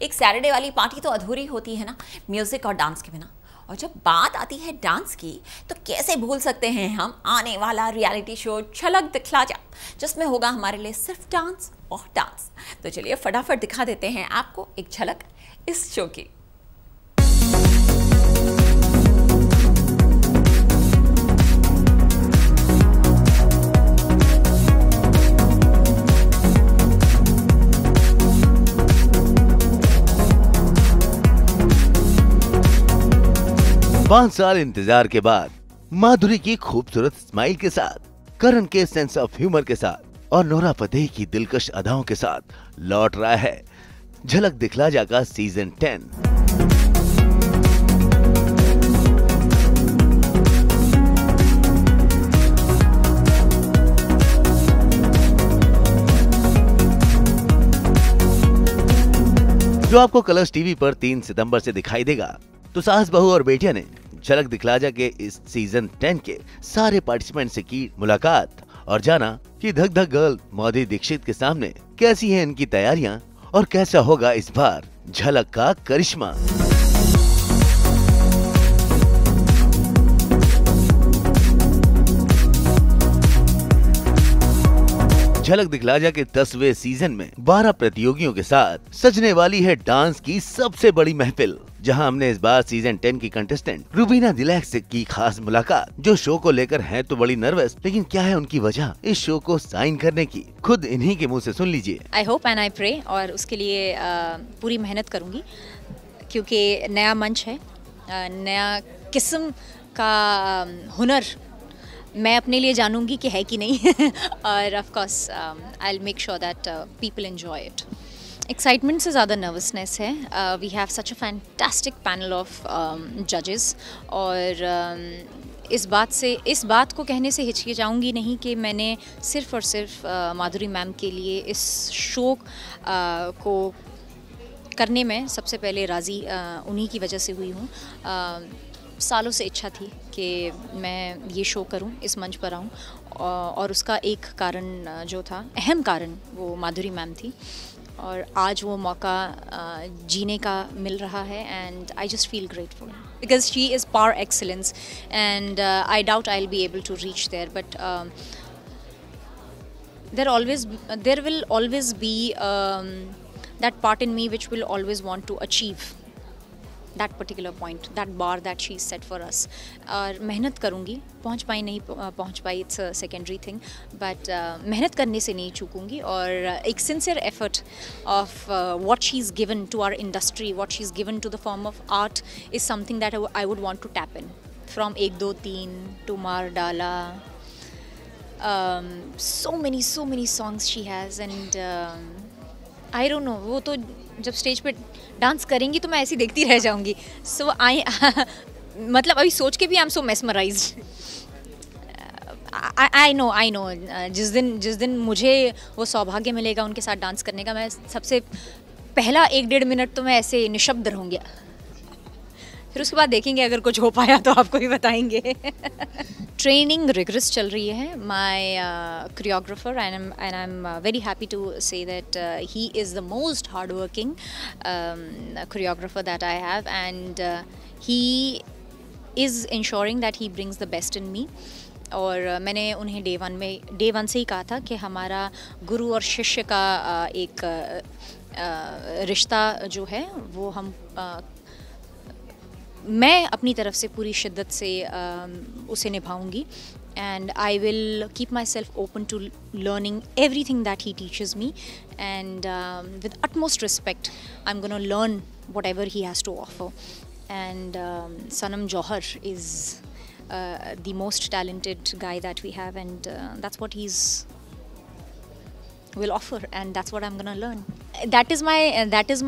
एक सैटरडे वाली पार्टी तो अधूरी होती है ना म्यूजिक और डांस के बिना। और जब बात आती है डांस की तो कैसे भूल सकते हैं हम आने वाला रियलिटी शो झलक दिखला जा, जिसमें होगा हमारे लिए सिर्फ डांस और डांस। तो चलिए फटाफट दिखा देते हैं आपको एक झलक इस शो की। पांच साल इंतजार के बाद माधुरी की खूबसूरत स्माइल के साथ, करण के सेंस ऑफ ह्यूमर के साथ और नोरा फतेही की दिलकश अदाओं के साथ लौट रहा है झलक दिखला जा का सीजन 10। जो आपको कलर्स टीवी पर 3 सितंबर से दिखाई देगा। तो सास बहू और बेटिया ने झलक दिखला जा के इस सीजन 10 के सारे पार्टिसिपेंट से की मुलाकात और जाना कि धक धक गर्ल माधुरी दीक्षित के सामने कैसी हैं इनकी तैयारियां और कैसा होगा इस बार झलक का करिश्मा। झलक दिखला जा के 10वें सीजन में 12 प्रतियोगियों के साथ सजने वाली है डांस की सबसे बड़ी महफिल, जहां हमने इस बार सीजन 10 की कंटेस्टेंट रुबीना दिलैक से की खास मुलाकात, जो शो को लेकर हैं तो बड़ी नर्वस, लेकिन क्या है उनकी वजह इस शो को साइन करने की, खुद इन्हीं के मुंह से सुन लीजिए। I hope and I pray, और उसके लिए पूरी मेहनत करूंगी, क्योंकि नया मंच है, नया किस्म का हुनर मैं अपने लिए जानूंगी कि है कि नहीं और of course I will make sure that people enjoy it. Excitement से ज़्यादा नर्वसनेस है। We have such a fantastic panel of जजेस, और इस बात को कहने से हिचकिचाऊंगी नहीं कि मैंने सिर्फ़ और सिर्फ माधुरी मैम के लिए इस शो को करने में सबसे पहले राज़ी उन्हीं की वजह से हुई हूँ। सालों से इच्छा थी कि मैं ये शो करूं, इस मंच पर आऊं, और उसका एक कारण जो था, अहम कारण, वो माधुरी मैम थी, और आज वो मौका जीने का मिल रहा है। And I just feel grateful because she is par excellence, and I doubt I will be able to reach there, but there will always be that part in me which will always want to achieve that particular point, that bar that she set for us. और मेहनत करूँगी, पहुँच पाई नहीं पहुँच पाई, it's a secondary thing, but मेहनत करने से नहीं चूकूँगी, और एक sincere effort of what she's given to our industry, what she's given to the form of art is something that I would want to tap in. From 1 2 3 to Mar Dala, so many songs she has, and I don't know, वो तो जब stage पे dance करेंगी तो मैं ऐसी देखती रह जाऊंगी। सो आई मतलब अभी सोच के भी आई am so mesmerised. I know जिस दिन मुझे वो सौभाग्य मिलेगा उनके साथ डांस करने का, मैं सबसे पहला 1-1.5 मिनट तो मैं ऐसे निशब्द रहूँगी, फिर उसके बाद देखेंगे अगर कुछ हो पाया तो आपको भी बताएंगे। ट्रेनिंग रिगरस चल रही है। My choreographer, and I am very happy to say that he is the most hard working choreographer that I have, and he is ensuring that he brings the best in me. और मैंने उन्हें day one से ही कहा था कि हमारा गुरु और शिष्य का एक रिश्ता जो है वो मैं अपनी तरफ से पूरी शिद्दत से उसे निभाऊंगी, and I will keep myself open to learning everything that he teaches me, and with utmost respect I'm going to learn whatever he has to offer. And Sanam Johar is the most talented guy that we have, and that's what he's will offer, and that's what I'm gonna learn. That is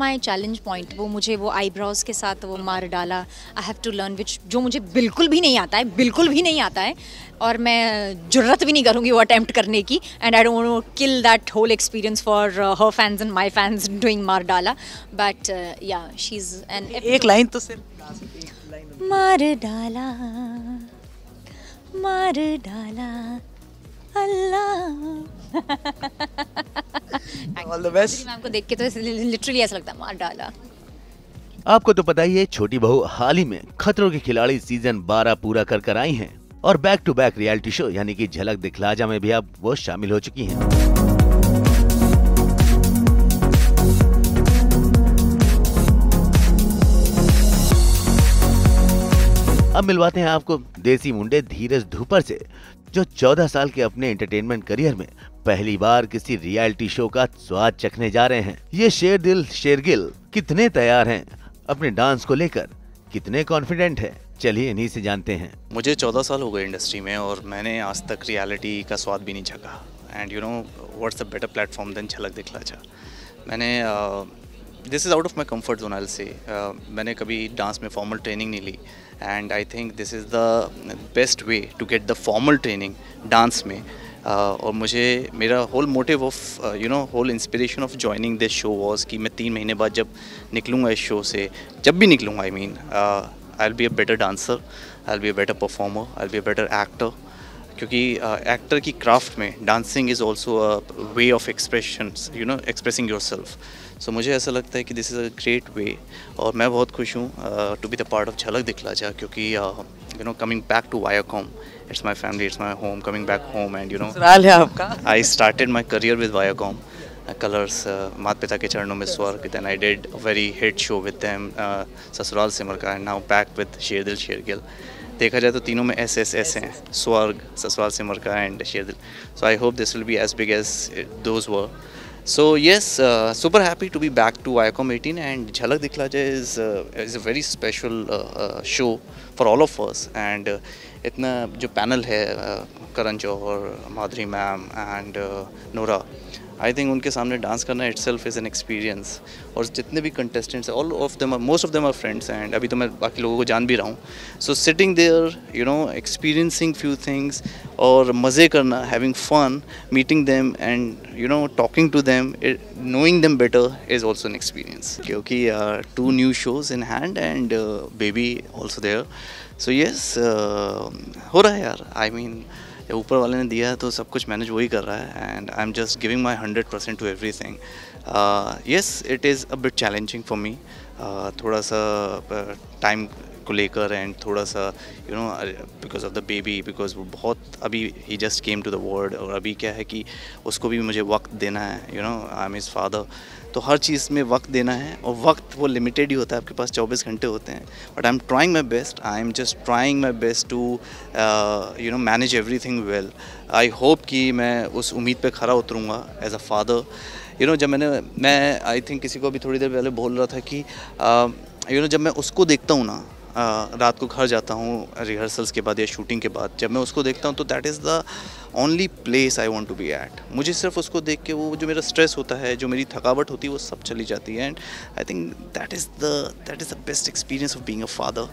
my challenge point. वो मुझे वो eyebrows के साथ वो मार डाला, I have to learn, which जो मुझे बिल्कुल भी नहीं आता है, और मैं जुर्रत भी नहीं करूँगी वो attempt करने की, and I don't want to kill that whole experience for her fans and my fans doing मार डाला, but yeah, she's an एक लाइन तो सिर्फ मार डाला अल्लाह ऑल द बेस्ट। मैम को देख के तो लिटरली ऐसा लगता है मार डाला। आपको तो पता ही है, छोटी बहू हाल ही में खतरों के खिलाड़ी सीजन 12 पूरा कर आई हैं और back to back reality show यानी कि झलक दिखला जा में भी अब वो शामिल हो चुकी हैं। अब मिलवाते हैं आपको देसी मुंडे धीरज धूपर से, जो 14 साल के अपने एंटरटेनमेंट करियर में पहली बार किसी रियलिटी शो का स्वाद चखने जा रहे हैं। ये शेर दिल शेरगिल कितने तैयार हैं अपने डांस को लेकर, कितने कॉन्फिडेंट है, चलिए इन्हीं से जानते हैं। मुझे 14 साल हो गए इंडस्ट्री में और मैंने आज तक रियलिटी का स्वाद भी नहीं चखा। And you know what's a better platform than Jhalak Dikhla Jaa. मैंने this is out of my comfort zone I say. मैंने कभी डांस में फॉर्मल ट्रेनिंग नहीं ली and I think this is the best way to get the formal training dance में। और मुझे मेरा whole motive of whole inspiration of joining this show was कि मैं 3 महीने बाद जब निकलूँगा इस शो से, जब भी निकलूँगा, I mean I'll be a better dancer, I'll be a better performer, I'll be a better actor, क्योंकि एक्टर की क्राफ्ट में dancing is also a way of expressions, you know, expressing yourself. So मुझे ऐसा लगता है कि this is a great way और मैं बहुत खुश हूँ to be the part of Jhalak Dikhla Jaa, क्योंकि you know coming back to Viacom, it's my family, it's my home, coming back home and you know ससुराल है आपका। I started my career with Viacom colours, माता पिता के चरणों में स्वर्ग, then I did a very hit show with them, Sasural Simar का, and now back with शेर दिल शेरगिल। देखा जाए तो तीनों में एस हैं, स्वर्ग, ससुराल सिमर का एंड शेर दिल। So I hope this will be as big as those were. So yes, super happy to be back to Viacom 18 and झलक दिखला जा is a very special show for all of us and इतना जो panel है Karan Johar, Madhuri ma'am and Nora, I think उनके सामने dance करना itself is an experience. और जितने भी कंटेस्टेंट्स हैं, all of them, most of them are friends and अभी तो मैं बाकी लोगों को जान भी रहा हूँ। So sitting there, you know, experiencing few things और मज़े करना, having fun, meeting them and you know talking to them, knowing them better is also an experience, क्योंकि 2 new shows in hand and baby also there. So yes, हो रहा है यार, I mean ऊपर वाले ने दिया है तो सब कुछ मैनेज वही कर रहा है and I am just giving my 100% to everything. Yes, it is a bit challenging for me, थोड़ा सा टाइम को लेकर एंड थोड़ा सा you know because of the baby, because वो बहुत अभी ही just came to the world और अभी क्या है कि उसको भी मुझे वक्त देना है, you know, I am his father, तो हर चीज़ में वक्त देना है और वक्त वो लिमिटेड ही होता है, आपके पास 24 घंटे होते हैं। But I am trying my best, I am just trying my best to you know manage everything well. I hope कि मैं उस उम्मीद पे खरा उतरूँगा as a father. You know, जब मैं आई थिंक किसी को अभी थोड़ी देर पहले बोल रहा था कि यू नो जब मैं उसको देखता हूँ ना, रात को घर जाता हूँ रिहर्सल्स के बाद या शूटिंग के बाद, जब मैं उसको देखता हूँ तो that is the only place I want to be at. मुझे सिर्फ उसको देख के वो जो मेरा स्ट्रेस होता है, जो मेरी थकावट होती है, वो सब चली जाती है and I think that is the best experience of being a father.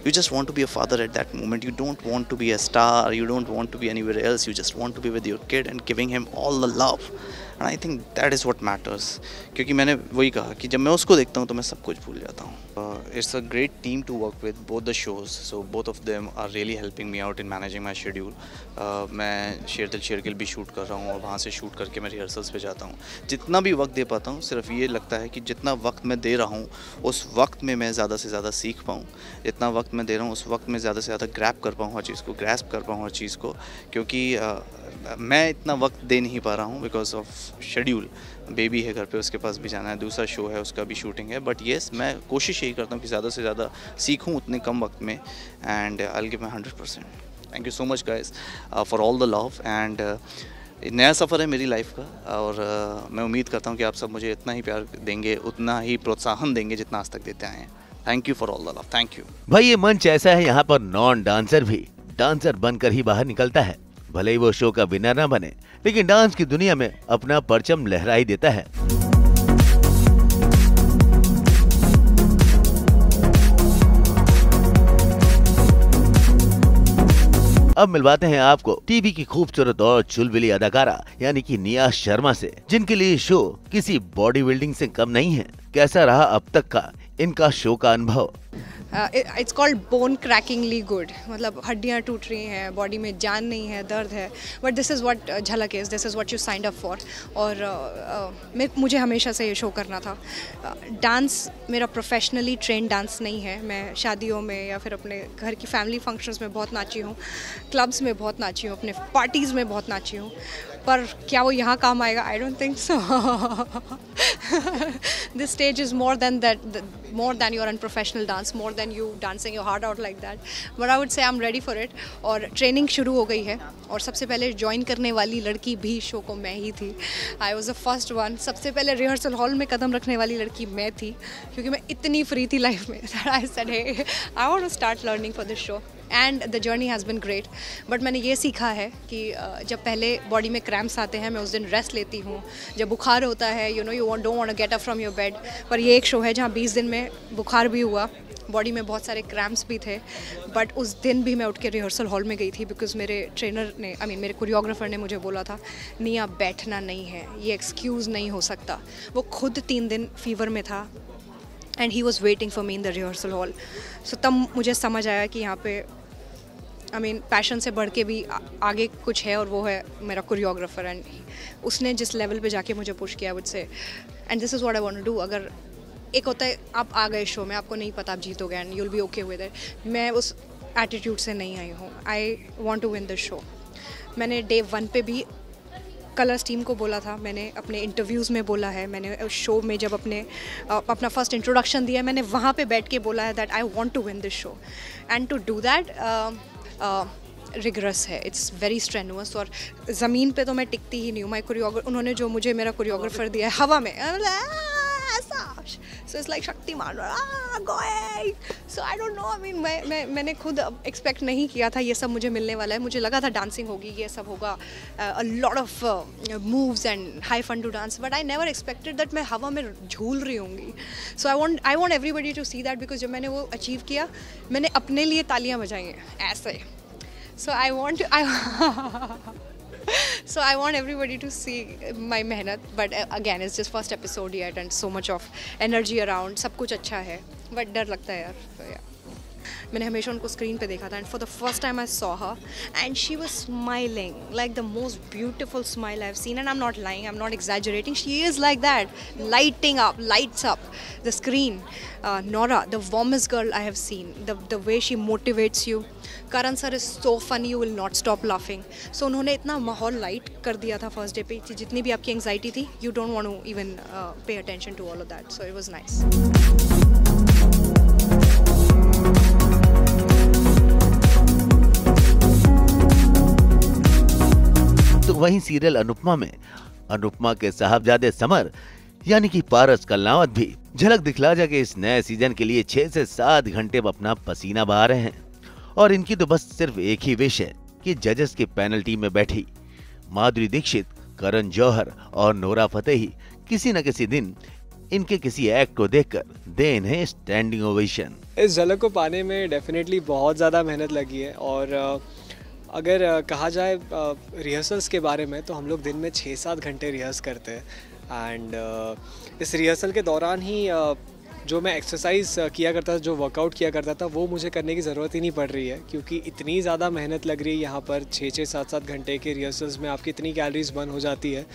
You just want to be a father at that moment. You don't want to be a star. You don't want to be anywhere else. You just want to be with your kid and giving him all the love. And I think that is what matters. क्योंकि मैंने वही कहा कि जब मैं उसको देखता हूँ तो मैं सब कुछ भूल जाता हूँ। It's a great team to work with, both the shows. So both of them are really helping me out in managing my schedule. मैं शेर दिल शेरगिल भी शूट कर रहा हूँ और वहाँ से शूट करके मैं रिहर्सल्स पे जाता हूँ। जितना भी वक्त दे पाता हूँ, सिर्फ ये लगता है कि जितना वक्त मैं दे रहा हूँ उस वक्त में मैं ज़्यादा से ज़्यादा सीख पाऊँ, जितना वक्त मैं दे रहा हूँ उस वक्त में ज़्यादा से ज़्यादा ग्रैब कर पाऊँ हर चीज़ को, ग्रैस्प कर पाऊँ हर चीज़ को, क्योंकि मैं इतना वक्त दे नहीं पा रहा हूँ बिकॉज ऑफ शेड्यूल। बेबी है घर पे, उसके पास भी जाना है, दूसरा शो है उसका भी शूटिंग है। बट येस, मैं कोशिश यही करता हूँ कि ज़्यादा से ज़्यादा सीखूँ उतने कम वक्त में and I will give my 100%। Thank you so much guys for all the love and नया सफ़र है मेरी लाइफ का और मैं उम्मीद करता हूँ कि आप सब मुझे इतना ही प्यार देंगे, उतना ही प्रोत्साहन देंगे जितना आज तक देते आए हैं। Thank you for all the love, thank you. भाई ये मंच ऐसा है, यहाँ पर नॉन डांसर भी डांसर बनकर ही बाहर निकलता है। भले ही वो शो का विनर ना बने, लेकिन डांस की दुनिया में अपना परचम लहरा ही देता है। अब मिलवाते हैं आपको टीवी की खूबसूरत और चुलबुली अदाकारा यानी कि निया शर्मा से, जिनके लिए शो किसी बॉडी बिल्डिंग से कम नहीं है। कैसा रहा अब तक का इनका शो का अनुभव। इट्स कॉल्ड बोन क्रैकिंगली गुड, मतलब हड्डियाँ टूट रही हैं, बॉडी में जान नहीं है, दर्द है, बट दिस इज़ व्हाट झलक is, this is what you signed up for. और मुझे हमेशा से ये शो करना था। डांस मेरा प्रोफेशनली ट्रेन डांस नहीं है, मैं शादियों में या फिर अपने घर की फैमिली फंक्शंस में बहुत नाची हूँ, क्लब्स में बहुत नाची हूँ, अपने पार्टीज़ में बहुत नाची हूँ, पर क्या वो यहाँ काम आएगा? I don't think so. This stage is more than that, more than your unprofessional dance, more than you dancing your heart out like that, but I would say I'm ready for it। और training शुरू हो गई है, और सबसे पहले join करने वाली लड़की भी शो को मैं ही थी। I was the first one, सबसे पहले रिहर्सल हॉल में कदम रखने वाली लड़की मैं थी, क्योंकि मैं इतनी फ्री थी लाइफ में that I said hey I want to start learning for this show and the journey has been great। But मैंने ये सीखा है कि जब पहले बॉडी में क्रैम्प्स आते हैं मैं उस दिन रेस्ट लेती हूँ, जब बुखार होता है you don't want to get up from your bed. पर ये एक शो है जहाँ 20 दिन में बुखार भी हुआ, बॉडी में बहुत सारे क्रैम्प्स भी थे, बट उस दिन भी मैं उठ के रिहर्सल हॉल में गई थी, बिकॉज मेरे ट्रेनर ने मेरे कोरियोग्राफर ने मुझे बोला था निया बैठना नहीं है, ये एक्सक्यूज़ नहीं हो सकता। वो खुद 3 दिन फीवर में था and he was waiting for me in the rehearsal hall. So तब मुझे समझ आया कि यहाँ पे पैशन से बढ़ के भी आगे कुछ है, और वो है मेरा कोरियोग्राफर, एंड उसने जिस लेवल पे जाके मुझे पुश किया, I would say, and this is what I want to do. अगर एक होता है आप आ गए शो में, आपको नहीं पता आप जीतोगे and you will be okay with it, मैं उस एटीट्यूड से नहीं आई हूँ। I want to win this show. मैंने डे 1 पे भी कलर्स टीम को बोला था, मैंने अपने इंटरव्यूज़ में बोला है, मैंने उस शो में जब अपना फर्स्ट इंट्रोडक्शन दिया, मैंने वहाँ पे बैठ के बोला है that I want to win this show, and to do that rigorous है, इट्स वेरी स्ट्रेनुअस। और ज़मीन पे तो मैं टिकती ही नहीं हूँ। उन्होंने जो मुझे मेरा कोरियोग्राफर दिया है हवा में, ऐसा, so it's like Shaktimaan, going. So I don't know, मैंने खुद एक्सपेक्ट नहीं किया था ये सब मुझे मिलने वाला है। मुझे लगा था डांसिंग होगी, ये सब होगा, a lot of moves and high fun to dance, but I never expected that मैं हवा में झूल रही होंगी। So I want everybody to see that, because जब मैंने वो अचीव किया, मैंने अपने लिए तालियां बजाई हैं ऐसे। So I want everybody to see my मेहनत, but again it's just first episode yet and so much of energy around, सब कुछ अच्छा है, but डर लगता है यार। तो यार मैंने हमेशा उनको स्क्रीन पे देखा था, and for the first time I saw her and she was smiling like the most beautiful smile I have seen, and I am not lying, I am not exaggerating, she is like that, lights up the screen। Nora, the warmest girl I have seen, the way she motivates you। Karan sir is so funny, you will not stop laughing। So उन्होंने इतना माहौल light कर दिया था first day पे, जितनी भी आपकी एंग्जाइटी थी, you don't want to even pay attention to all of that, so it was nice। तो वहीं सीरियल अनुपमा में अनुपमा के साहबजादे समर यानी कि पारस कलनावत भी झलक दिखला जा के इस नए सीजन के लिए 6 से 7 घंटे अपना पसीना बहा रहे हैं, और इनकी तो बस सिर्फ एक ही विश है कि जजेस के पैनल टीम में बैठी माधुरी दीक्षित, करण जौहर और नोरा फतेही किसी न किसी दिन इनके किसी एक्ट को देखकर दे इन्हें स्टैंडिंग ओवेशन। इस झलक को पाने में डेफिनेटली बहुत ज़्यादा मेहनत लगी है, और अगर कहा जाए रिहर्सल्स के बारे में, तो हम लोग दिन में 6-7 घंटे रिहर्स करते हैं, एंड इस रिहर्सल के दौरान ही जो मैं एक्सरसाइज किया करता था, जो वर्कआउट किया करता था, वो मुझे करने की ज़रूरत ही नहीं पड़ रही है, क्योंकि इतनी ज़्यादा मेहनत लग रही है यहाँ पर। 6-6, 7-7 घंटे के रिहर्सल्स में आपकी इतनी कैलोरीज बर्न हो जाती है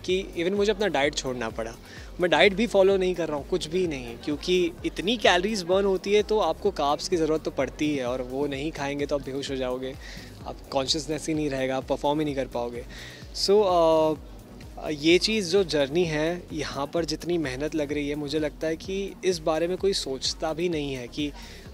कि इवन मुझे अपना डाइट छोड़ना पड़ा। मैं डाइट भी फॉलो नहीं कर रहा हूँ, कुछ भी नहीं, क्योंकि इतनी कैलोरीज बर्न होती है तो आपको कार्ब्स की ज़रूरत तो पड़ती है, और वो नहीं खाएंगे तो आप बेहोश हो जाओगे, आप कॉन्शियसनेस ही नहीं रहेगा, आप परफॉर्म ही नहीं कर पाओगे। सो ये चीज़ जो जर्नी है, यहाँ पर जितनी मेहनत लग रही है, मुझे लगता है कि इस बारे में कोई सोचता भी नहीं है कि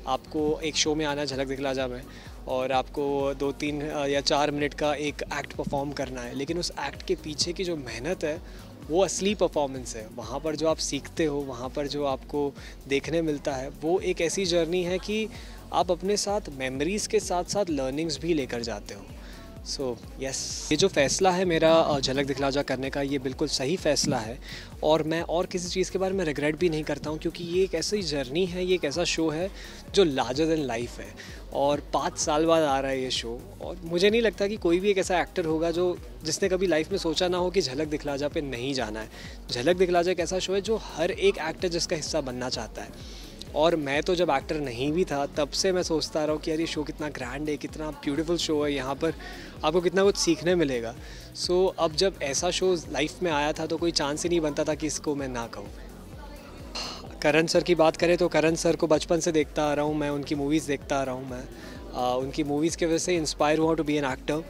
आपको एक शो में आना झलक दिखला जा में, और आपको 2-3 या 4 मिनट का एक एक्ट परफॉर्म करना है, लेकिन उस एक्ट के पीछे की जो मेहनत है वो असली परफॉर्मेंस है। वहाँ पर जो आप सीखते हो, वहाँ पर जो आपको देखने मिलता है, वो एक ऐसी जर्नी है कि आप अपने साथ मेमोरीज़ के साथ साथ लर्निंग्स भी लेकर जाते हो। सो यस, ये जो फ़ैसला है मेरा झलक दिखला जा करने का, ये बिल्कुल सही फ़ैसला है और मैं और किसी चीज़ के बारे में रिग्रेट भी नहीं करता हूँ, क्योंकि ये एक ऐसी जर्नी है, ये एक ऐसा शो है जो लार्जर देन लाइफ है और 5 साल बाद आ रहा है ये शो। और मुझे नहीं लगता कि कोई भी एक ऐसा एक्टर होगा जिसने कभी लाइफ में सोचा ना हो कि झलक दिखला जा पे नहीं जाना है। झलक दिखला जा एक ऐसा शो है जो हर एक एक्टर जिसका हिस्सा बनना चाहता है। और मैं तो जब एक्टर नहीं भी था तब से मैं सोचता रहा हूँ कि यार ये शो कितना ग्रैंड है, कितना ब्यूटीफुल शो है, यहाँ पर आपको कितना कुछ सीखने मिलेगा। सो अब जब ऐसा शो लाइफ में आया था तो कोई चांस ही नहीं बनता था कि इसको मैं ना कहूँ। करण सर की बात करें तो करण सर को बचपन से देखता आ रहा हूँ मैं, उनकी मूवीज़ देखता आ रहा हूँ मैं, उनकी मूवीज़ की वजह से इंस्पायर हुआ टू बी एन एक्टर।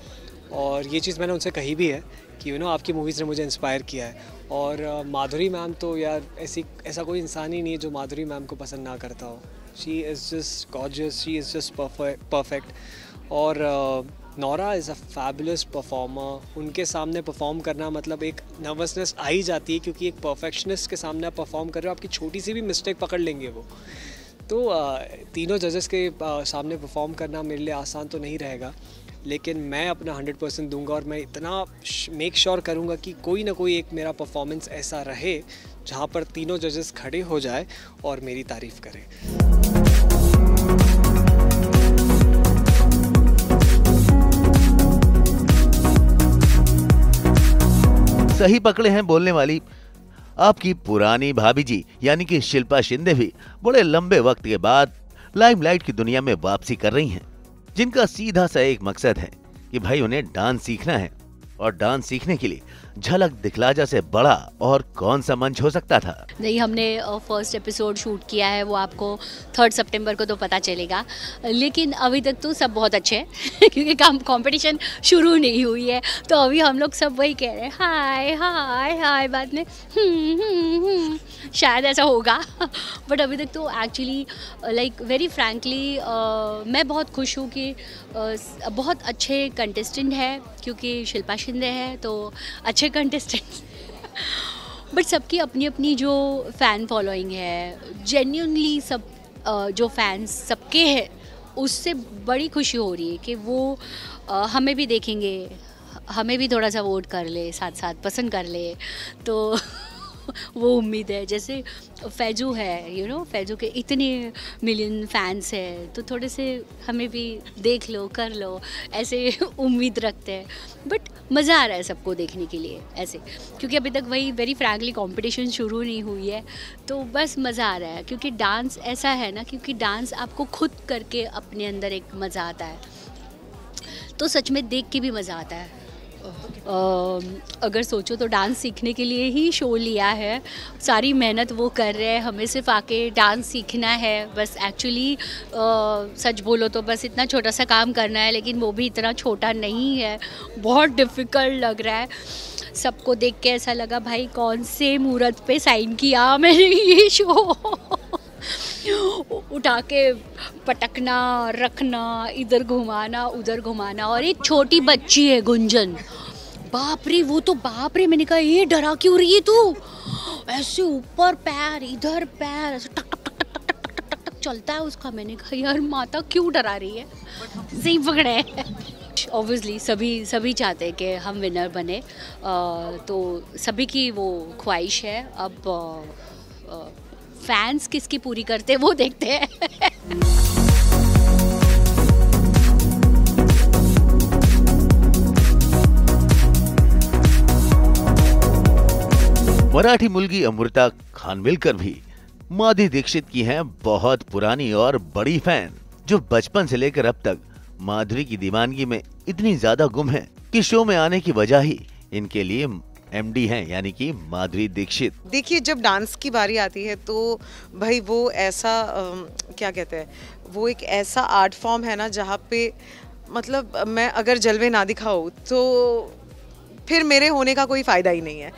और ये चीज़ मैंने उनसे कही भी है कि आपकी मूवीज़ ने मुझे इंस्पायर किया है। और माधुरी मैम तो यार ऐसा कोई इंसान ही नहीं है जो माधुरी मैम को पसंद ना करता हो। She is just gorgeous, she is just perfect. और Nora is a fabulous performer. उनके सामने परफॉर्म करना मतलब एक नर्वसनेस आ ही जाती है, क्योंकि एक परफेक्शनिस्ट के सामने आप परफॉर्म कर रहे हो, आपकी छोटी सी भी मिस्टेक पकड़ लेंगे वो। तो तीनों जजेस के सामने परफॉर्म करना मेरे लिए आसान तो नहीं रहेगा, लेकिन मैं अपना 100% दूंगा और मैं इतना मेक श्योर करूंगा कि कोई ना कोई एक मेरा परफॉर्मेंस ऐसा रहे जहां पर तीनों जजेस खड़े हो जाए और मेरी तारीफ करें। सही पकड़े हैं बोलने वाली आपकी पुरानी भाभी जी यानी कि शिल्पा शिंदे भी बड़े लंबे वक्त के बाद लाइमलाइट की दुनिया में वापसी कर रही हैं, जिनका सीधा सा एक मकसद है कि भाई उन्हें डांस सीखना है। और डांस सीखने के लिए झलक दिखला जा से बड़ा और कौन सा मंच हो सकता था। नहीं, हमने फर्स्ट एपिसोड शूट किया है, वो आपको 3 सितंबर को तो पता चलेगा, लेकिन अभी तक तो सब बहुत अच्छे हैं क्योंकि कंपटीशन शुरू नहीं हुई है। तो अभी हम लोग सब वही कह रहे हैं हाय हाय हाय, बाद में शायद ऐसा होगा बट अभी तक तो एक्चुअली लाइक वेरी फ्रैंकली मैं बहुत खुश हूँ कि बहुत अच्छे कंटेस्टेंट है, क्योंकि शिल्पा शिंदे है तो अच्छे कंटेस्टेंट बट सबकी अपनी अपनी जो फ़ैन फॉलोइंग है, जेन्युइनली सब जो फैंस सबके हैं, उससे बड़ी खुशी हो रही है कि वो हमें भी देखेंगे, हमें भी थोड़ा सा वोट कर ले, साथ साथ पसंद कर ले। तो वो उम्मीद है। जैसे फैजू है, फैजू के इतने मिलियन फैंस हैं, तो थोड़े से हमें भी देख लो, कर लो, ऐसे उम्मीद रखते हैं। बट मज़ा आ रहा है सबको देखने के लिए ऐसे, क्योंकि अभी तक वही वेरी फ्रैंकली कंपटीशन शुरू नहीं हुई है, तो बस मज़ा आ रहा है। क्योंकि डांस ऐसा है ना, क्योंकि डांस आपको खुद करके अपने अंदर एक मज़ा आता है, तो सच में देख के भी मज़ा आता है। अगर सोचो तो डांस सीखने के लिए ही शो लिया है, सारी मेहनत वो कर रहे हैं, हमें सिर्फ आके डांस सीखना है बस। एक्चुअली सच बोलो तो बस इतना छोटा सा काम करना है, लेकिन वो भी इतना छोटा नहीं है, बहुत डिफ़िकल्ट लग रहा है। सबको देख के ऐसा लगा भाई कौन से मुहूर्त पे साइन किया मैंने ये शो उठा के पटकना, रखना, इधर घुमाना, उधर घुमाना। और एक छोटी बच्ची है गुंजन, बाप रे, वो तो बाप रे, मैंने कहा ये डरा क्यों रही है तू, ऐसे ऊपर पैर, इधर पैर, ऐसे टक टक टक टक टक टक टक टक चलता है उसका। मैंने कहा यार माता क्यों डरा रही है, सही पकड़े। ऑब्वियसली सभी चाहते हैं कि हम विनर बने, तो सभी की वो ख्वाहिश है। अब फैंस किसकी पूरी करते हैं वो देखते हैं। मराठी मुलगी अमृता खानविलकर भी माधुरी दीक्षित की हैं बहुत पुरानी और बड़ी फैन, जो बचपन से लेकर अब तक माधुरी की दीवानगी में इतनी ज्यादा गुम है कि शो में आने की वजह ही इनके लिए एमडी हैं, यानी कि माधुरी दीक्षित। देखिए, जब डांस की बारी आती है तो भाई वो ऐसा क्या कहते हैं, वो एक ऐसा आर्ट फॉर्म है ना जहाँ पे मतलब मैं अगर जलवे ना दिखाऊँ तो फिर मेरे होने का कोई फ़ायदा ही नहीं है।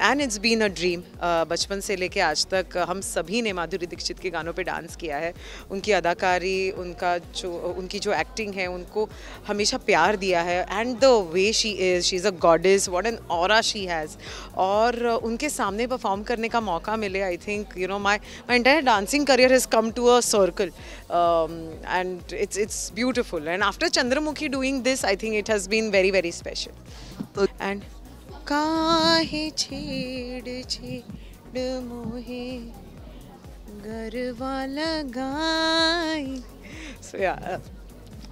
And it's been a dream. बचपन से लेके आज तक हम सभी ने माधुरी दीक्षित के गानों पे डांस किया है। उनकी अदाकारी, उनकी जो एक्टिंग है, उनको हमेशा प्यार दिया है। And the way she is a goddess, what an aura she has. और उनके सामने परफॉर्म करने का मौका मिले, I think you know my entire dancing career has come to a circle, and it's beautiful. And after Chandramukhi doing this, I think it has been very very special. And काहे छेड़ छेड़ मोहे गरबा लगाई। सो या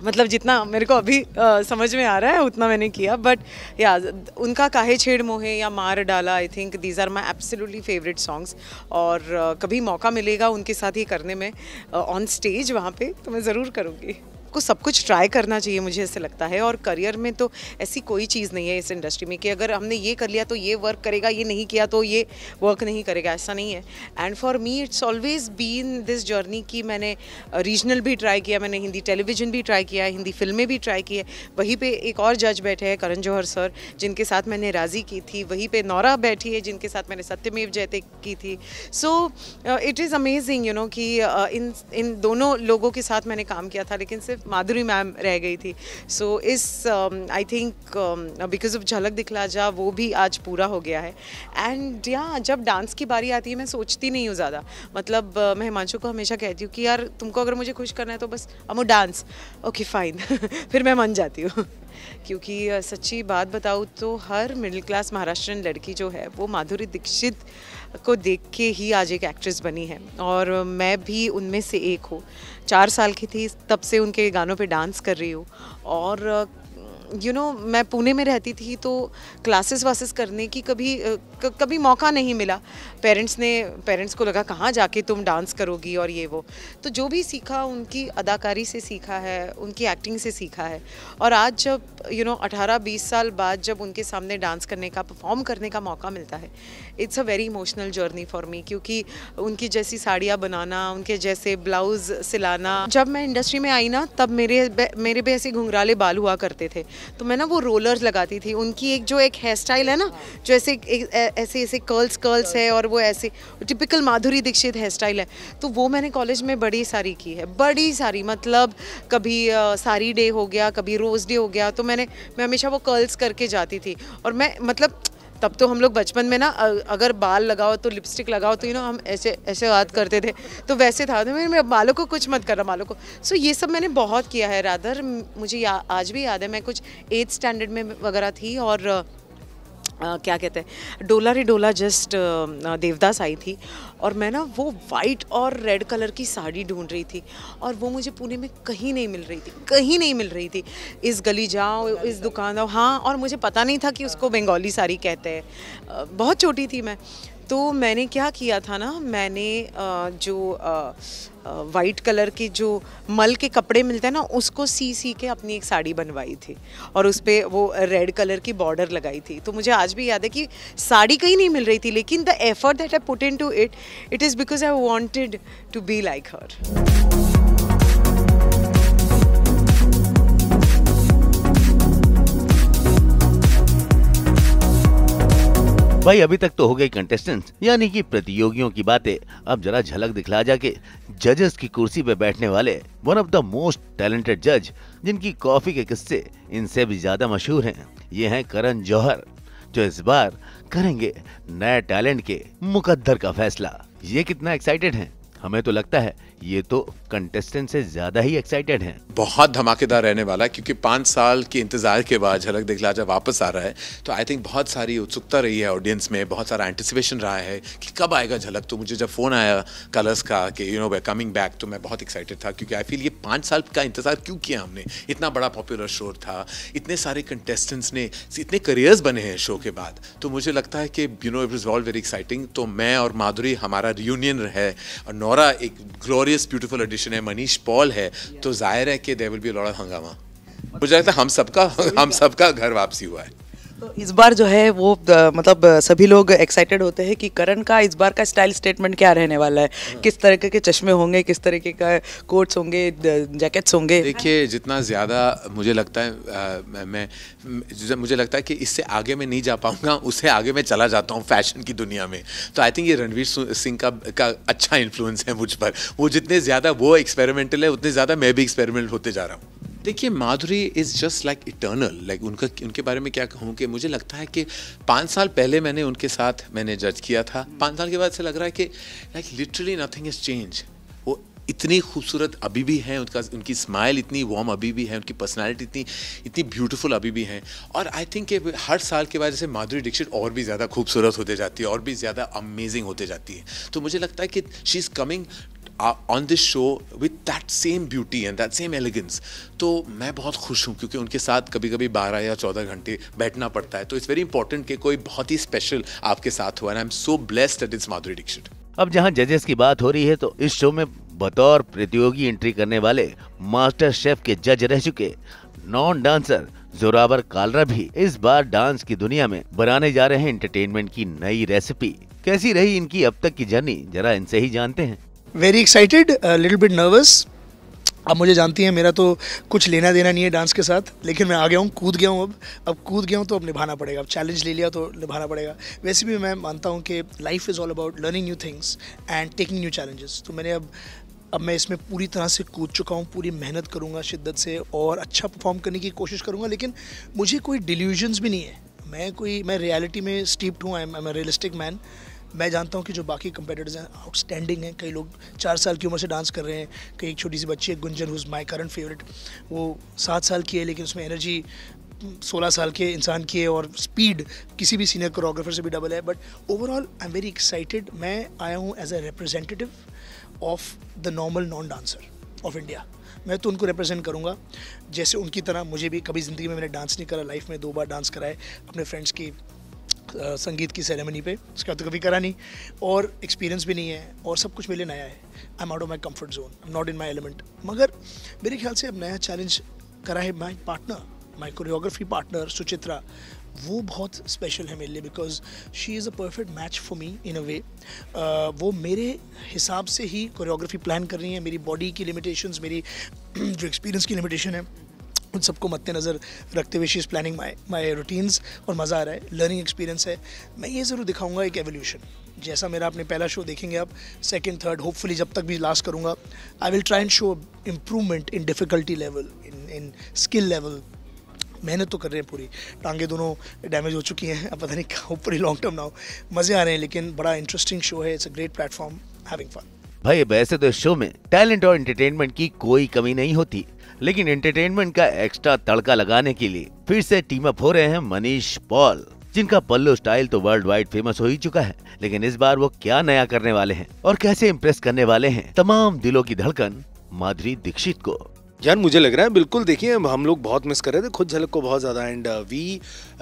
मतलब जितना मेरे को अभी समझ में आ रहा है उतना मैंने किया, बट या उनका काहे छेड़ मोहे या मार डाला, I think these are my absolutely favourite songs. और कभी मौका मिलेगा उनके साथ ये करने में ऑन स्टेज वहाँ पे, तो मैं ज़रूर करूँगी। को सब कुछ ट्राई करना चाहिए, मुझे ऐसे लगता है। और करियर में तो ऐसी कोई चीज़ नहीं है इस इंडस्ट्री में कि अगर हमने ये कर लिया तो ये वर्क करेगा, ये नहीं किया तो ये वर्क नहीं करेगा, ऐसा नहीं है। And for me it's always been this journey कि मैंने रीजनल भी ट्राई किया, मैंने हिंदी टेलीविज़न भी ट्राई किया, हिंदी फिल्में भी ट्राई की है। वहीं पे एक और जज बैठे हैं करण जौहर सर, जिनके साथ मैंने राजी की थी। वहीं पे नौरा बैठी है, जिनके साथ मैंने सत्यमेव जयते की थी। So it is amazing you know कि इन दोनों लोगों के साथ मैंने काम किया था, लेकिन सिर्फ माधुरी मैम रह गई थी। सो इस I think because of Jhalak Dikhla जा वो भी आज पूरा हो गया है। एंड या जब डांस की बारी आती है मैं सोचती नहीं हूँ ज़्यादा, मतलब मैं हिमांशु को हमेशा कहती हूँ कि यार तुमको अगर मुझे खुश करना है तो बस अमो डांस, ओके फाइन फिर मैं मान जाती हूँ। क्योंकि सच्ची बात बताऊँ तो हर मिडिल क्लास महाराष्ट्रियन लड़की जो है वो माधुरी दीक्षित को देख के ही आज एक एक्ट्रेस बनी है, और मैं भी उनमें से एक हूँ। 4 साल की थी तब से उनके गानों पे डांस कर रही हूँ। और यू नो मैं पुणे में रहती थी तो क्लासेस वासेस करने की कभी मौका नहीं मिला। पेरेंट्स को लगा कहाँ जाके तुम डांस करोगी और ये वो, तो जो भी सीखा उनकी अदाकारी से सीखा है, उनकी एक्टिंग से सीखा है। और आज जब यू नो 18-20 साल बाद जब उनके सामने डांस करने का, परफॉर्म करने का मौका मिलता है, it's a very emotional journey for me. क्योंकि उनकी जैसी साड़ियाँ बनाना, उनके जैसे ब्लाउज सिलाना। जब मैं इंडस्ट्री में आई ना तब मेरे भी ऐसे घुंघराले बाल हुआ करते थे, तो मैं ना वो रोलर्स लगाती थी। उनकी एक हेयर स्टाइल है ना, जो ऐसे कर्ल्स है, और वो ऐसे typical Madhuri Dixit hair style है, तो वो मैंने कॉलेज में बड़ी सारी की है, बड़ी सारी। मतलब कभी साड़ी डे हो गया, कभी रोज़ डे हो गया, तो मैं हमेशा वो कर्ल्स करके जाती थी। और मैं मतलब तब तो हम लोग बचपन में ना अगर बाल लगाओ तो लिपस्टिक लगाओ तो यू नो हम ऐसे बात करते थे, तो वैसे था। तो मेरे बालों को कुछ मत करना, बालों को। सो ये सब मैंने बहुत किया है। रादर मुझे आज भी याद है, मैं कुछ 8th स्टैंडर्ड में वगैरह थी, और क्या कहते हैं, डोला रे डोला जस्ट देवदास आई थी, और मैं ना वो वाइट और रेड कलर की साड़ी ढूंढ रही थी, और वो मुझे पुणे में कहीं नहीं मिल रही थी। इस गली जाओ, इस दुकान जाओ, हाँ। और मुझे पता नहीं था कि उसको बंगाली साड़ी कहते हैं। बहुत छोटी थी मैं, तो मैंने क्या किया था ना, मैंने जो वाइट कलर के जो मल के कपड़े मिलते हैं ना, उसको सी के अपनी एक साड़ी बनवाई थी, और उस पर वो रेड कलर की बॉर्डर लगाई थी। तो मुझे आज भी याद है कि साड़ी कहीं नहीं मिल रही थी, लेकिन the effort that I put into it is because I wanted to be like her. भाई अभी तक तो हो गई कंटेस्टेंट्स यानी कि प्रतियोगियों की बातें। अब जरा झलक दिखला जा के जजेस की कुर्सी पे बैठने वाले one of the most talented जज, जिनकी कॉफी के किस्से इनसे भी ज्यादा मशहूर हैं, ये हैं करण जौहर, जो इस बार करेंगे नए टैलेंट के मुकद्दर का फैसला। ये कितना एक्साइटेड हैं? हमें तो लगता है ये तो कंटेस्टेंट से ज्यादा ही एक्साइटेड हैं। बहुत धमाकेदार रहने वाला है, क्योंकि 5 साल के इंतजार के बाद झलक दिखला जा वापस आ रहा है, तो आई थिंक बहुत सारी उत्सुकता रही है ऑडियंस में, बहुत सारा एंटिसिपेशन रहा है कि कब आएगा झलक। तो मुझे जब फोन आया कलर्स का कि you know way coming back, तो मैं बहुत एक्साइटेड था, क्योंकि आई फील ये 5 साल का इंतजार क्यों किया हमने। इतना बड़ा पॉपुलर शो था, इतने सारे कंटेस्टेंट्स ने इतने करियर्स बने हैं शो के बाद, तो मुझे लगता है कि you know it was all very exciting. तो मैं और माधुरी, हमारा रियूनियन है, और नौरा एक ग्लोरियस ब्यूटीफुल एडिशन है, मनीष पॉल है, तो जाहिर है कि there will be a lot of hungama. मुझे लगता है हम सबका घर वापसी हुआ है। इस बार जो है वो मतलब सभी लोग एक्साइटेड होते हैं कि करण का इस बार का स्टाइल स्टेटमेंट क्या रहने वाला है, किस तरह के चश्मे होंगे, किस तरीके का कोट्स होंगे, जैकेट्स होंगे। देखिए जितना ज़्यादा मुझे लगता है मुझे लगता है कि इससे आगे मैं नहीं जा पाऊंगा, उससे आगे मैं चला जाता हूँ फैशन की दुनिया में। तो आई थिंक ये रणवीर सिंह का अच्छा इन्फ्लुएंस है मुझ पर। वो जितने ज़्यादा वो एक्सपेरिमेंटल है उतने ज़्यादा मैं भी एक्सपेरिमेंट होते जा रहा हूँ। देखिए Madhuri is just like eternal, like उनके बारे में क्या कहूँ कि मुझे लगता है कि 5 साल पहले मैंने उनके साथ जज किया था, 5 साल के बाद से लग रहा है कि like literally nothing is change. वो इतनी खूबसूरत अभी भी हैं, उनकी स्माइल इतनी वार्म अभी भी है, उनकी पर्सनालिटी इतनी ब्यूटीफुल अभी भी हैं। और आई थिंक कि हर साल के बाद जैसे माधुरी दीक्षित और भी ज़्यादा खूबसूरत होते जाती है और भी ज़्यादा अमेजिंग होते जाती है। तो मुझे लगता है कि she is coming on this show with that same beauty and that same elegance। तो मैं बहुत खुश हूँ क्योंकि उनके साथ कभी कभी 12 या 14 घंटे बैठना पड़ता है। तो इट्स वेरी इंपॉर्टेंट कि कोई बहुत ही स्पेशल आपके साथ हुआ। I am so blessed that it's Madhuri Dixit. अब जहां जजेस की बात हो रही है तो इस शो में बतौर प्रतियोगी एंट्री करने वाले मास्टर शेफ के जज रह चुके नॉन डांसर जोरावर कालरा भी इस बार डांस की दुनिया में बनाने जा रहे हैं एंटरटेनमेंट की नई रेसिपी। कैसी रही इनकी अब तक की जर्नी, जरा इनसे ही जानते हैं। Very excited, little bit nervous. अब मुझे जानती हैं मेरा तो कुछ लेना देना नहीं है डांस के साथ, लेकिन मैं आ गया हूँ, कूद गया हूँ। अब कूद गया हूँ तो अब निभाना पड़ेगा। अब चैलेंज ले लिया तो निभाना पड़ेगा। वैसे भी मैं मानता हूँ कि life is all about learning new things and taking new challenges. तो मैंने अब मैं इसमें पूरी तरह से कूद चुका हूँ, पूरी मेहनत करूँगा शिद्दत से और अच्छा परफॉर्म करने की कोशिश करूँगा। लेकिन मुझे कोई डिल्यूजन्स भी नहीं है। मैं रियलिटी में स्टीप्ड हूँ। I am a realistic man. मैं जानता हूँ कि जो बाकी कंपेटिटर्स हैं आउटस्टैंडिंग हैं। कई लोग 4 साल की उम्र से डांस कर रहे हैं। कई एक छोटी सी बच्ची है Gunjan, who's my current favourite, वो 7 साल की है लेकिन उसमें एनर्जी 16 साल के इंसान की है और स्पीड किसी भी सीनियर कोरियोग्राफर से भी डबल है। But overall I am very excited. मैं आया हूँ as a representative of the normal non dancer of India. मैं तो उनको रिप्रेजेंट करूँगा जैसे उनकी तरह मुझे भी कभी ज़िंदगी में मैंने डांस नहीं करा। लाइफ में 2 बार डांस करा है अपने फ्रेंड्स की संगीत की सेरेमनी पे, उसके बाद तो कभी करा नहीं और एक्सपीरियंस भी नहीं है और सब कुछ मेरे नया है। I am out of my comfort zone, I am not in my element. मगर मेरे ख्याल से अब नया चैलेंज करा है my partner, my choreography partner Suchitra. वो बहुत स्पेशल है मेरे लिए because she is a perfect match for me in a way. वो मेरे हिसाब से ही कोरियोग्राफी प्लान कर रही है। मेरी बॉडी की लिमिटेशंस, मेरी जो एक्सपीरियंस की लिमिटेशन है, उन सबको मद्देनज़र रखते हुए she is planning my routines और मज़ा आ रहा है। लर्निंग एक्सपीरियंस है। मैं ये ज़रूर दिखाऊंगा एक एवोल्यूशन। जैसा मेरा आपने पहला शो देखेंगे आप, सेकंड थर्ड होपफुली जब तक भी लास्ट करूँगा, I will try and show improvement in difficulty level, in skill level. मेहनत तो कर रहे हैं पूरी, टांगे दोनों डैमेज हो चुकी हैं। अब पता नहीं होपफुली लॉन्ग टर्म ना हो। मज़े आ रहे हैं लेकिन बड़ा इंटरेस्टिंग शो है। It's a great platform, having fun. भाई वैसे तो इस शो में टैलेंट और एंटरटेनमेंट की कोई कमी नहीं होती, लेकिन एंटरटेनमेंट का एक्स्ट्रा तड़का लगाने के लिए फिर से टीम अप हो रहे हैं मनीष पॉल, जिनका पल्लू स्टाइल तो वर्ल्ड वाइड फेमस हो ही चुका है। लेकिन इस बार वो क्या नया करने वाले हैं और कैसे इम्प्रेस करने वाले हैं तमाम दिलों की धड़कन माधुरी दीक्षित को। यार मुझे लग रहा है बिल्कुल, देखिए हम लोग बहुत मिस कर रहे थे खुद झलक को बहुत ज़्यादा। And we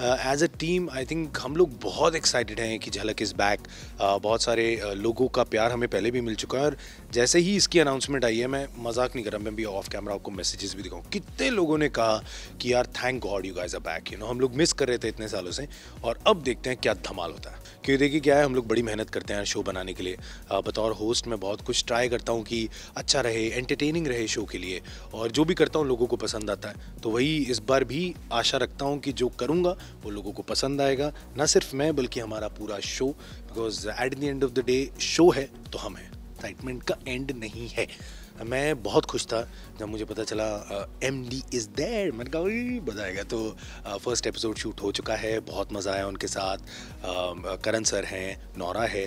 as a team I think हम लोग बहुत एक्साइटेड हैं कि झलक इज़ बैक। बहुत सारे लोगों का प्यार हमें पहले भी मिल चुका है और जैसे ही इसकी अनाउंसमेंट आई है, मैं मजाक नहीं कर रहा, मैं भी ऑफ कैमरा आपको मैसेजेस भी दिखाऊँ, कितने लोगों ने कहा कि यार thank God you guys are back. हम लोग मिस कर रहे थे इतने सालों से और अब देखते हैं क्या धमाल होता है। क्योंकि देखिए क्या है, हम लोग बड़ी मेहनत करते हैं शो बनाने के लिए। बतौर होस्ट मैं बहुत कुछ ट्राई करता हूँ कि अच्छा रहे, एंटरटेनिंग रहे शो के लिए, और जो भी करता हूँ लोगों को पसंद आता है। तो वही इस बार भी आशा रखता हूँ कि जो करूँगा वो लोगों को पसंद आएगा, ना सिर्फ मैं बल्कि हमारा पूरा show. Because at the end of the day show है तो हम हैं, एक्साइटमेंट का एंड नहीं है। मैं बहुत खुश था जब मुझे पता चला MD इज़ देयर। मैंने कहा मज़ा आएगा। तो फर्स्ट एपिसोड शूट हो चुका है, बहुत मज़ा आया उनके साथ। करण सर हैं, नौरा है,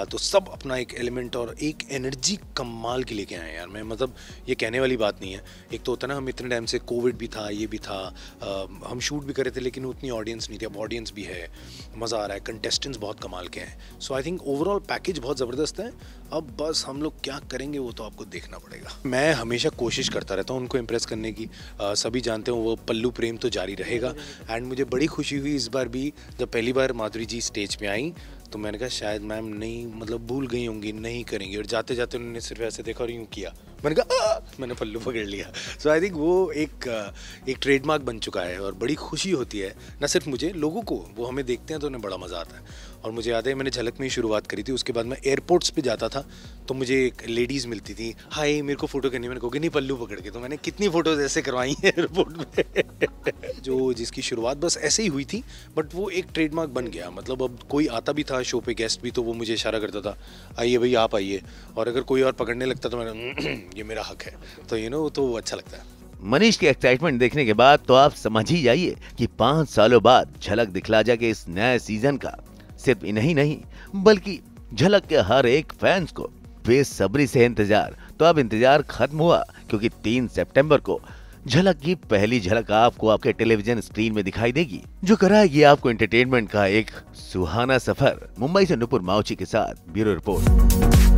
तो सब अपना एक एलिमेंट और एक एनर्जी कमाल की लेके आए यार। मैं मतलब ये कहने वाली बात नहीं है। एक तो होता ना, हम इतने टाइम से कोविड भी था, ये भी था, हम शूट भी कर रहे थे लेकिन उतनी ऑडियंस नहीं थी। अब ऑडियंस भी है, मज़ा आ रहा है, कंटेस्टेंट्स बहुत कमाल के हैं। सो आई थिंक ओवरऑल पैकेज बहुत ज़बरदस्त है। अब बस हम लोग क्या करेंगे वो तो आपको देखना पड़ेगा। मैं हमेशा कोशिश करता रहता हूँ उनको इम्प्रेस करने की। सभी जानते हो वो पल्लू प्रेम तो जारी रहेगा। एंड मुझे बड़ी खुशी हुई इस बार भी जब पहली बार माधुरी जी स्टेज पे आई तो मैंने कहा शायद मैम नहीं मतलब भूल गई होंगी, नहीं करेंगी, और जाते जाते उन्होंने सिर्फ ऐसे देखा और यूँ किया। मैंने कहा मैंने पल्लू पकड़ लिया। सो आई थिंक वो एक ट्रेडमार्क बन चुका है और बड़ी खुशी होती है, ना सिर्फ मुझे, लोगों को। वो हमें देखते हैं तो उन्हें बड़ा मज़ा आता है। और मुझे याद है मैंने झलक में ही शुरुआत करी थी, उसके बाद मैं एयरपोर्ट्स पे जाता था तो मुझे एक लेडीज़ मिलती थी, हाय मेरे को फ़ोटो करनी, मैंने कहा नहीं पल्लू पकड़ के। तो मैंने कितनी फ़ोटोज़ ऐसे करवाई हैं एयरपोर्ट में। जो जिसकी शुरुआत बस ऐसे ही हुई थी, बट वो एक ट्रेडमार्क बन गया। मतलब अब कोई आता भी था शो पे, गेस्ट भी, तो वो मुझे इशारा करता था, आइए भाई आप आइए। और अगर कोई और पकड़ने लगता तो मैंने ये मेरा हक है, तो यू नो तो अच्छा लगता है। मनीष की एक्साइटमेंट देखने के बाद तो आप समझ ही जाइए कि 5 सालों बाद झलक दिखला जा के इस नए सीजन का सिर्फ इन्हीं नहीं बल्कि झलक के हर एक फैंस को बेसब्री से इंतजार। तो अब इंतजार खत्म हुआ, क्योंकि 3 सितंबर को झलक की पहली झलक आपको आपके टेलीविजन स्क्रीन में दिखाई देगी, जो कराएगी आपको एंटरटेनमेंट का एक सुहाना सफर। मुंबई से नुपुर माउची के साथ ब्यूरो रिपोर्ट।